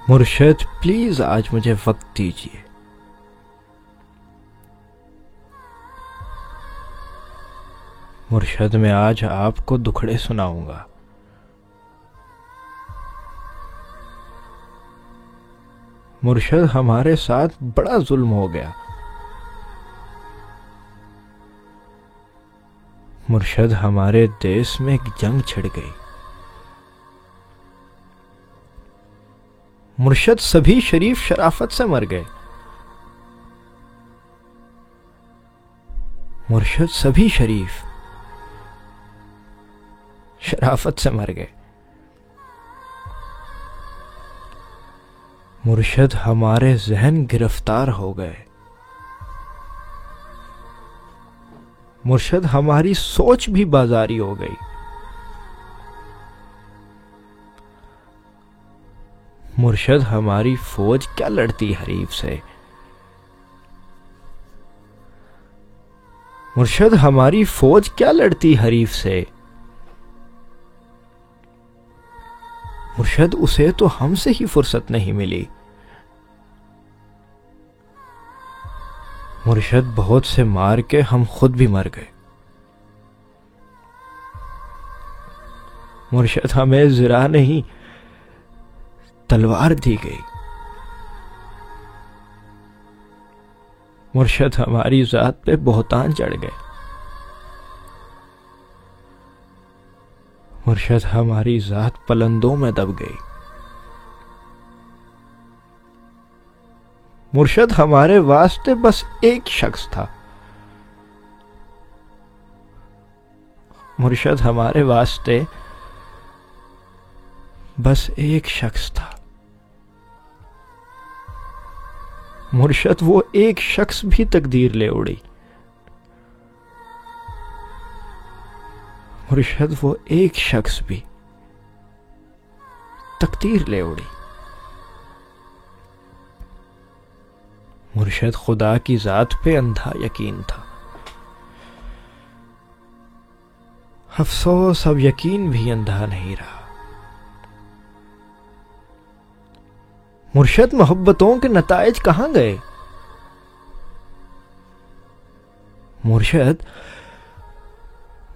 مرشد پلیز آج مجھے وقت دیجیے. مرشد میں آج آپ کو دکھڑے سناؤں گا. مرشد ہمارے ساتھ بڑا ظلم ہو گیا. مرشد ہمارے دیس میں ایک جنگ چھڑ گئی. مرشد سبھی شریف شرافت سے مر گئے. مرشد سبھی شریف شرافت سے مر گئے. مرشد ہمارے ذہن گرفتار ہو گئے. مرشد ہماری سوچ بھی بازاری ہو گئی. مرشد ہماری فوج کیا لڑتی حریف سے. مرشد ہماری فوج کیا لڑتی حریف سے. مرشد اسے تو ہم سے ہی فرصت نہیں ملی. مرشد بہت سے مار کے ہم خود بھی مر گئے. مرشد ہمیں زرہ نہیں تلوار دی گئی. مرشد ہماری ذات پہ بہتان چڑھ گئے. مرشد ہماری ذات پلندوں میں دب گئی. مرشد ہمارے واسطے بس ایک شخص تھا. مرشد ہمارے واسطے بس ایک شخص تھا. مرشد وہ ایک شخص بھی تقدیر لے اڑی. مرشد وہ ایک شخص بھی تقدیر لے اڑی. مرشد خدا کی ذات پہ اندھا یقین تھا. افسوس اب یقین بھی اندھا نہیں رہا. مرشد محبتوں کے نتائج کہاں گئے. مرشد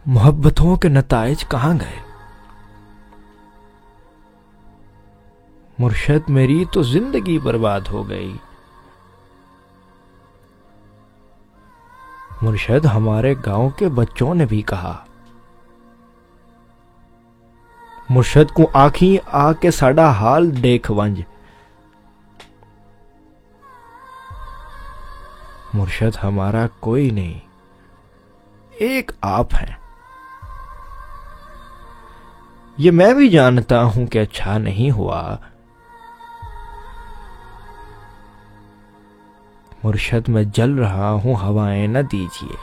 محبتوں کے نتائج کہاں گئے. مرشد میری تو زندگی برباد ہو گئی. مرشد ہمارے گاؤں کے بچوں نے بھی کہا. مرشد کو آنکھیں آ کے ساڈا حال دیکھ ونج. مرشد ہمارا کوئی نہیں، ایک آپ ہیں. یہ میں بھی جانتا ہوں کہ اچھا نہیں ہوا. مرشد میں جل رہا ہوں، ہوائیں نہ دیجیے.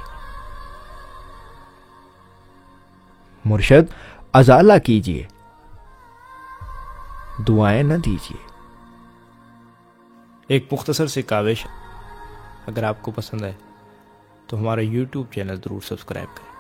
مرشد ازالہ کیجیے، دعائیں نہ دیجیے. ایک مختصر سی کاوش، اگر آپ کو پسند ہے تو ہمارا YouTube چینل ضرور سبسکرائب کریں.